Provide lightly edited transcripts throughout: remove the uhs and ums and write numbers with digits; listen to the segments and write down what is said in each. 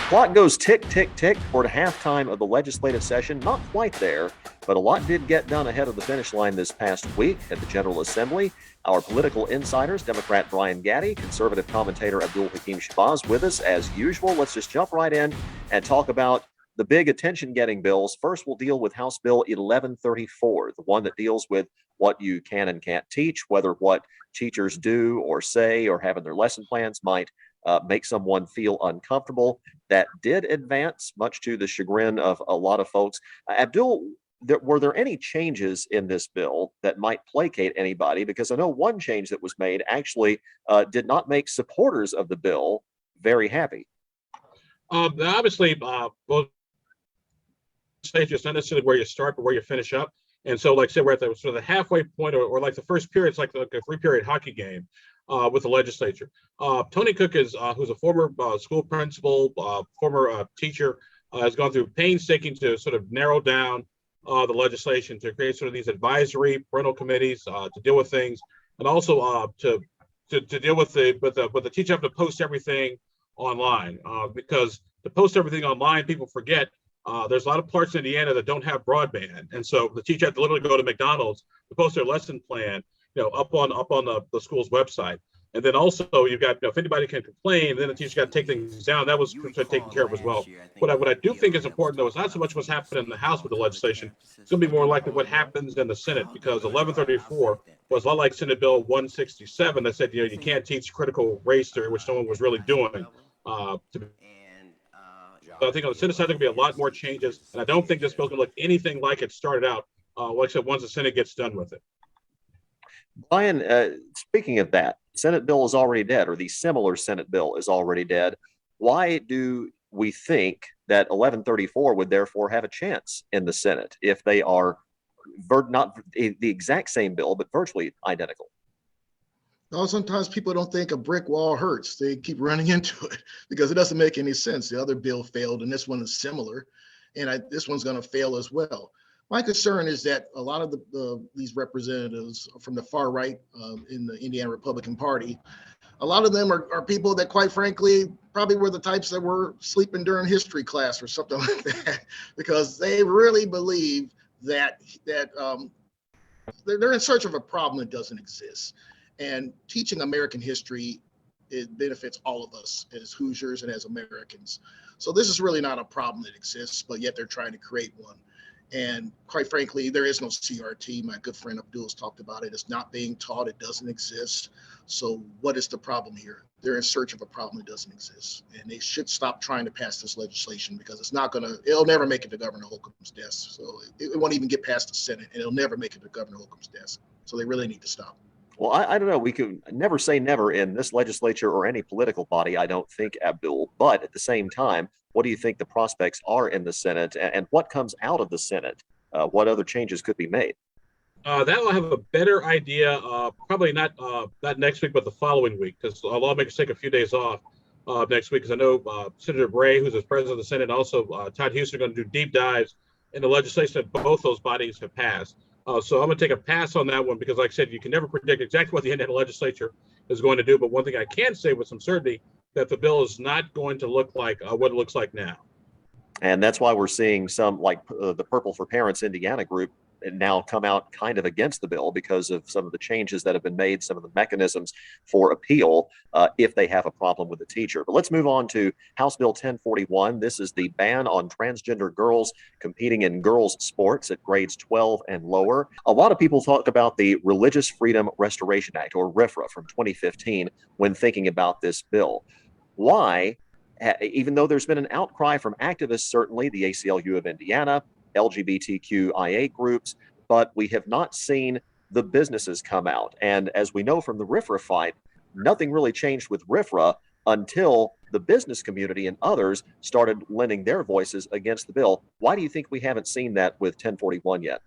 Clock goes tick, tick, tick toward halftime of the legislative session. Not quite there, but a lot did get done ahead of the finish line this past week at the General Assembly. Our political insiders, Democrat Brian Gaddie, conservative commentator Abdul-Hakim Shabazz, with us as usual. Let's just jump right in and talk about the big attention-getting bills. First, we'll deal with House Bill 1134, the one that deals with what you can and can't teach, whether what teachers do or say or have in their lesson plans might make someone feel uncomfortable. That did advance, much to the chagrin of a lot of folks. Abdul, were there any changes in this bill that might placate anybody? Because I know one change that was made actually did not make supporters of the bill very happy. Obviously, both stages, it's not necessarily where you start, but where you finish up. And so, like I said, we're at the sort of the halfway point, or like the first period, it's like a three-period hockey game with the legislature. Tony Cook is, who's a former school principal, former teacher, has gone through painstaking to sort of narrow down the legislation to create sort of these advisory parental committees to deal with things, and also to deal with the teacher have to post everything online because to post everything online, people forget. There's a lot of parts of Indiana that don't have broadband, and so the teacher had to literally go to McDonald's to post their lesson plan, up on the school's website. And then also you've got, if anybody can complain, then the teacher got to take things down. That was taken care of as well. What I do think is important, though, is not so much what's happening in the House with the legislation. It's going to be more likely what happens in the Senate, because 1134 was a lot like Senate Bill 167 that said, you can't teach critical race theory, which no one was really doing. So I think on the Senate side, there going to be a lot more changes. And I don't think this bill's going to look anything like it started out, like I said, once the Senate gets done with it. Brian, speaking of that, Senate bill is already dead, or the similar Senate bill is already dead. Why do we think that 1134 would therefore have a chance in the Senate if they are not the exact same bill, but virtually identical? Well, sometimes people don't think a brick wall hurts. They keep running into it because it doesn't make any sense. The other bill failed, and this one is similar, and this one's going to fail as well. My concern is that a lot of these representatives from the far right in the Indiana Republican Party, a lot of them are people that, quite frankly, probably were the types that were sleeping during history class or something like that, because they really believe that they're in search of a problem that doesn't exist. And teaching American history, it benefits all of us as Hoosiers and as Americans. So this is really not a problem that exists, but yet they're trying to create one. And quite frankly, there is no CRT. My good friend Abdul's talked about it. It's not being taught. It doesn't exist. So what is the problem here? They're in search of a problem that doesn't exist. And they should stop trying to pass this legislation, because it'll never make it to Governor Holcomb's desk. So it won't even get past the Senate, and it'll never make it to Governor Holcomb's desk. So they really need to stop. Well, I don't know. We could never say never in this legislature or any political body, I don't think, Abdul. But at the same time, what do you think the prospects are in the Senate, and what comes out of the Senate? What other changes could be made? That will have a better idea, probably not next week, but the following week, because lawmakers take a few days off next week, because I know Senator Bray, who's the president of the Senate, and also Todd Houston are going to do deep dives in the legislation that both those bodies have passed. So I'm going to take a pass on that one, because, like I said, you can never predict exactly what the Indiana legislature is going to do. But one thing I can say with some certainty, that the bill is not going to look like what it looks like now. And that's why we're seeing some, like the Purple for Parents Indiana group, now come out kind of against the bill because of some of the changes that have been made, some of the mechanisms for appeal if they have a problem with the teacher. But let's move on to House Bill 1041. This is the ban on transgender girls competing in girls' sports at grades 12 and lower. A lot of people talk about the Religious Freedom Restoration Act, or RFRA, from 2015 when thinking about this bill. Why, even though there's been an outcry from activists, certainly the ACLU of Indiana, LGBTQIA groups, but we have not seen the businesses come out. And as we know from the RFRA fight, nothing really changed with RFRA until the business community and others started lending their voices against the bill. Why do you think we haven't seen that with 1041 yet?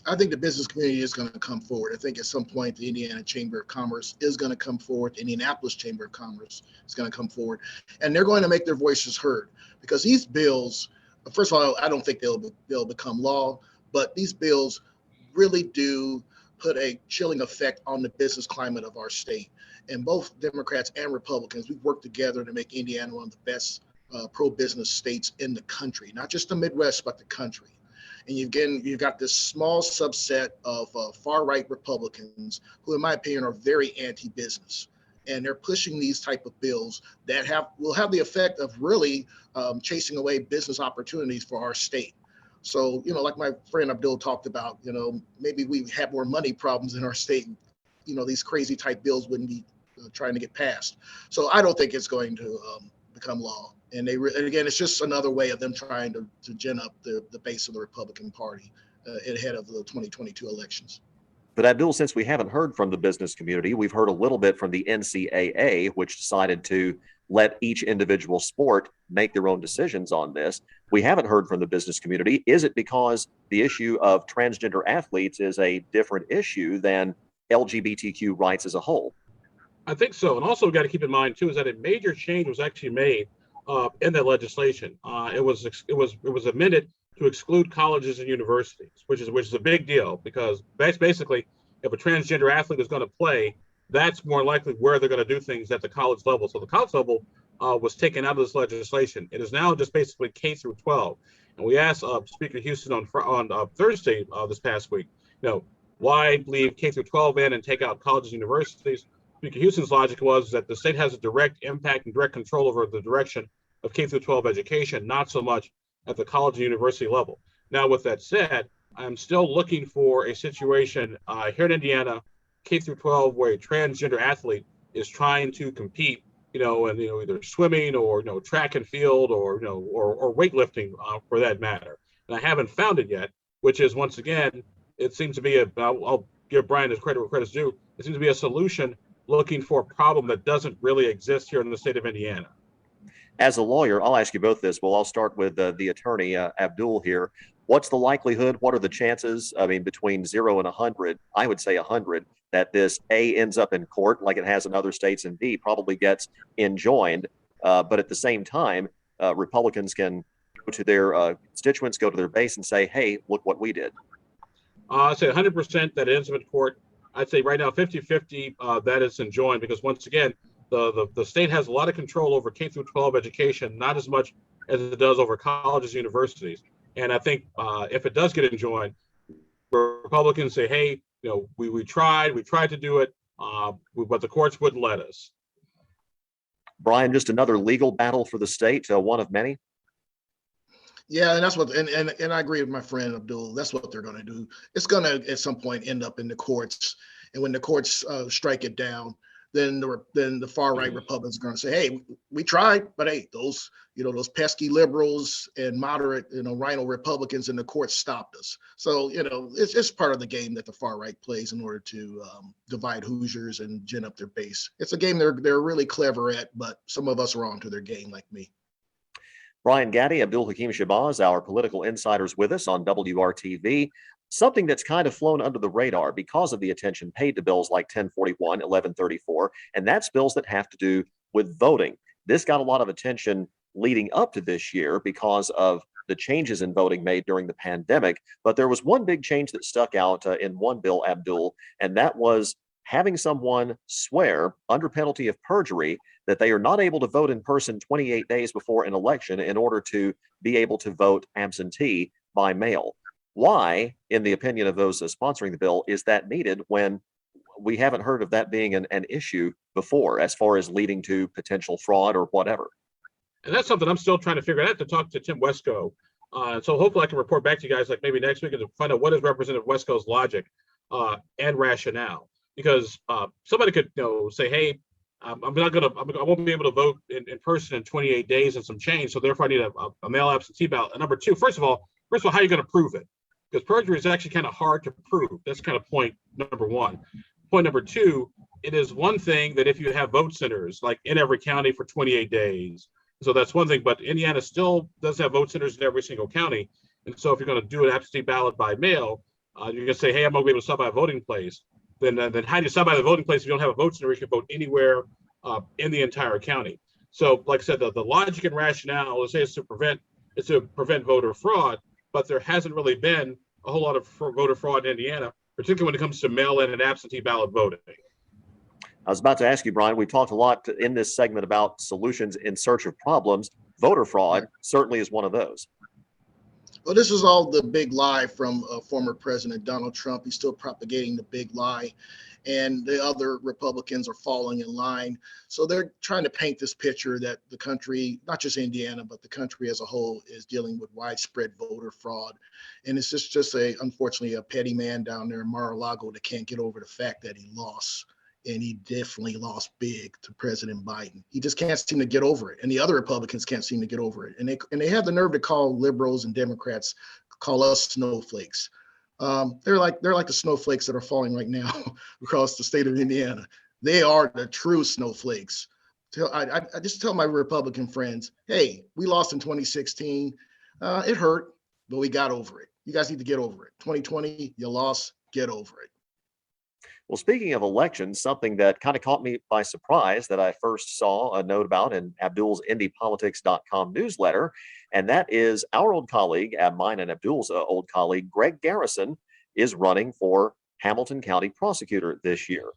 I think the business community is going to come forward. I think at some point the Indiana Chamber of Commerce is going to come forward. The Indianapolis Chamber of Commerce is going to come forward, and they're going to make their voices heard, because these bills, first of all, I don't think they'll become law, but these bills really do put a chilling effect on the business climate of our state. And both Democrats and Republicans, we've worked together to make Indiana one of the best pro-business states in the country, not just the Midwest, but the country. And you've got this small subset of far-right Republicans who, in my opinion, are very anti-business. And they're pushing these type of bills that will have the effect of really chasing away business opportunities for our state. So, like my friend Abdul talked about, maybe we have more money problems in our state. These crazy type bills wouldn't be trying to get passed. So I don't think it's going to become law. And again, it's just another way of them trying to gin up the base of the Republican Party ahead of the 2022 elections. But Abdul, since we haven't heard from the business community, we've heard a little bit from the NCAA, which decided to let each individual sport make their own decisions on this. We haven't heard from the business community. Is it because the issue of transgender athletes is a different issue than LGBTQ rights as a whole? I think so. And also, we've got to keep in mind, too, is that a major change was actually made in that legislation. It was amended to exclude colleges and universities, which is a big deal, because basically, if a transgender athlete is going to play, that's more likely where they're going to do things at the college level. So the college level was taken out of this legislation. It is now just basically K through 12. And we asked Speaker Houston on Thursday this past week, why leave K through 12 in and take out colleges and universities? Speaker Houston's logic was that the state has a direct impact and direct control over the direction of K through 12 education, not so much at the college and university level. Now, with that said, I'm still looking for a situation here in Indiana, K through 12, where a transgender athlete is trying to compete, in either swimming or track and field or weightlifting for that matter. And I haven't found it yet, which is, once again, it seems to be I'll give Brian his credit where credit's due. It seems to be a solution looking for a problem that doesn't really exist here in the state of Indiana. As a lawyer, I'll ask you both this. Well, I'll start with the attorney, Abdul, here. What's the likelihood? What are the chances? I mean, between 0 and 100, I would say 100, that this A ends up in court like it has in other states, and B probably gets enjoined. But at the same time, Republicans can go to their constituents, go to their base and say, hey, look what we did. I'd say 100% that it ends up in court. I'd say right now 50-50 that is enjoined, because once again, the state has a lot of control over K through 12 education, not as much as it does over colleges and universities. And I think if it does get enjoined, Republicans say, hey, we tried to do it, but the courts wouldn't let us. Brian, just another legal battle for the state, one of many. Yeah, and that's what, and I agree with my friend Abdul. That's what they're going to do. It's going to at some point end up in the courts, and when the courts strike it down, then the far right Republicans are going to say, "Hey, we tried, but hey, those pesky liberals and moderate rhino Republicans in the courts stopped us." So it's part of the game that the far right plays in order to divide Hoosiers and gin up their base. It's a game they're really clever at, but some of us are onto their game, like me. Brian Gaddie, Abdul-Hakim Shabazz, our political insiders with us on WRTV. Something that's kind of flown under the radar because of the attention paid to bills like 1041, 1134, and that's bills that have to do with voting. This got a lot of attention leading up to this year because of the changes in voting made during the pandemic. But there was one big change that stuck out in one bill, Abdul, and that was having someone swear under penalty of perjury that they are not able to vote in person 28 days before an election in order to be able to vote absentee by mail. Why, in the opinion of those sponsoring the bill, is that needed when we haven't heard of that being an issue before, as far as leading to potential fraud or whatever? And that's something I'm still trying to figure out. I have to talk to Tim Wesco. So hopefully I can report back to you guys like maybe next week and find out what is Representative Wesco's logic and rationale. Because somebody could say, hey, I won't be able to vote in person in 28 days and some change. So therefore I need a mail absentee ballot. And number two, first of all, how are you going to prove it? Because perjury is actually kind of hard to prove. That's kind of point number one. Point number two, it is one thing that if you have vote centers like in every county for 28 days, so that's one thing, but Indiana still does have vote centers in every single county. And so if you're going to do an absentee ballot by mail, you're going to say, hey, I'm going to be able to stop by a voting place. Then how do you stop by the voting place if you don't have a vote center? You can vote anywhere in the entire county. So like I said, the logic and rationale is to prevent voter fraud, but there hasn't really been a whole lot of voter fraud in Indiana, particularly when it comes to mail-in and absentee ballot voting. I was about to ask you, Brian, we talked a lot in this segment about solutions in search of problems. voter fraud certainly is one of those. Well, this is all the big lie from former President Donald Trump. He's still propagating the big lie, and the other Republicans are falling in line. So they're trying to paint this picture that the country, not just Indiana, but the country as a whole, is dealing with widespread voter fraud. And it's just unfortunately, a petty man down there in Mar-a-Lago that can't get over the fact that he lost. And he definitely lost big to President Biden. He just can't seem to get over it. And the other Republicans can't seem to get over it. And they have the nerve to call liberals and Democrats, call us snowflakes. They're like the snowflakes that are falling right now across the state of Indiana. They are the true snowflakes. I just tell my Republican friends, hey, we lost in 2016. It hurt, but we got over it. You guys need to get over it. 2020, you lost, get over it. Well, speaking of elections, something that kind of caught me by surprise that I first saw a note about in Abdul's IndyPolitics.com newsletter, and that is our old colleague, mine and Abdul's old colleague, Greg Garrison, is running for Hamilton County prosecutor this year.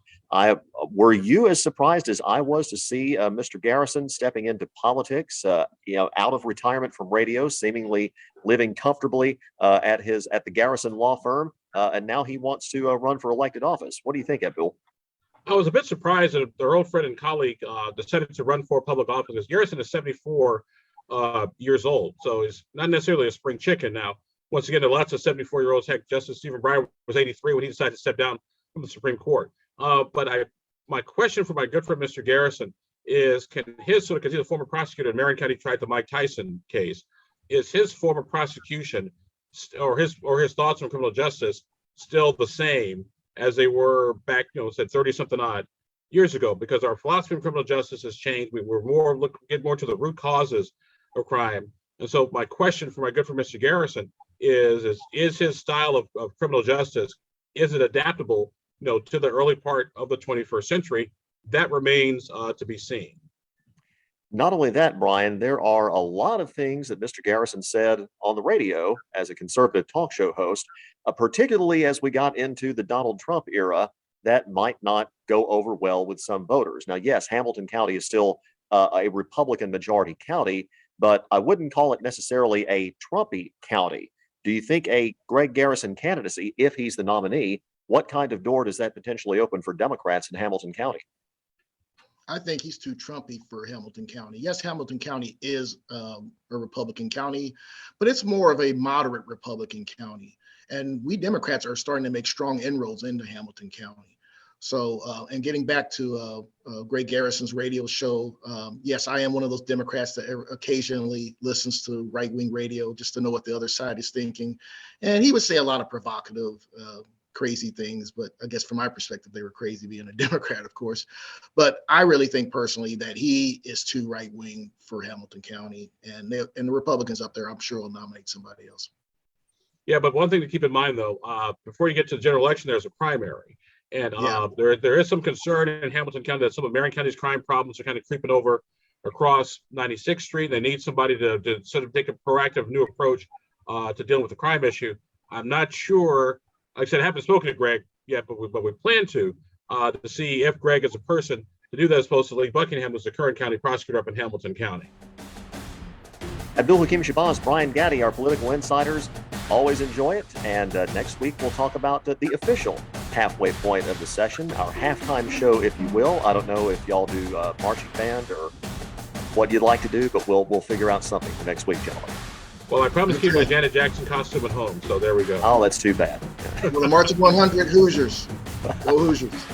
Were you as surprised as I was to see Mr. Garrison stepping into politics, out of retirement from radio, seemingly living comfortably at the Garrison law firm, and now he wants to run for elected office? What do you think, Abdul? I was a bit surprised that their old friend and colleague decided to run for public office, because Garrison is 74 years old, so he's not necessarily a spring chicken now. Once again, there are lots of 74-year-olds. Heck, Justice Stephen Breyer was 83 when he decided to step down from the Supreme Court. But my question for my good friend, Mr. Garrison, is because he's a former prosecutor in Marion County, tried the Mike Tyson case, is his former prosecution or his thoughts on criminal justice still the same as they were back, said 30-something odd years ago? Because our philosophy of criminal justice has changed. We're get more to the root causes of crime. And so my question for my good friend, Mr. Garrison, is his style of criminal justice, is it adaptable, to the early part of the 21st century? That remains to be seen. Not only that, Brian, there are a lot of things that Mr. Garrison said on the radio as a conservative talk show host, particularly as we got into the Donald Trump era, that might not go over well with some voters. Now, yes, Hamilton County is still a Republican majority county, but I wouldn't call it necessarily a Trumpy county. Do you think a Greg Garrison candidacy, if he's the nominee, what kind of door does that potentially open for Democrats in Hamilton County? I think he's too Trumpy for Hamilton County. Yes, Hamilton County is a Republican county, but it's more of a moderate Republican county. And we Democrats are starting to make strong inroads into Hamilton County. So, and getting back to Greg Garrison's radio show, yes, I am one of those Democrats that occasionally listens to right-wing radio just to know what the other side is thinking. And he would say a lot of provocative, crazy things, but I guess from my perspective, they were crazy being a Democrat, of course. But I really think personally that he is too right-wing for Hamilton County, and the Republicans up there, I'm sure, will nominate somebody else. Yeah, but one thing to keep in mind, though, before you get to the general election, there's a primary. And there is some concern in Hamilton County that some of Marion County's crime problems are kind of creeping over across 96th Street. They need somebody to sort of take a proactive new approach to dealing with the crime issue. I'm not sure, like I said, I haven't spoken to Greg yet, but we plan to see if Greg is a person to do that, as opposed to Lee Buckingham, who's the current county prosecutor up in Hamilton County. Abdul-Hakim, Shabazz, Brian Gaddie, our political insiders. Always enjoy it. And next week, we'll talk about the official halfway point of the session, our halftime show, if you will. I don't know if y'all do marching band or what you'd like to do, but we'll figure out something for next week, gentlemen. Well, I promise to keep my Janet Jackson costume at home, so there we go. Oh, that's too bad. Well, the March of 100 Hoosiers. Go Hoosiers.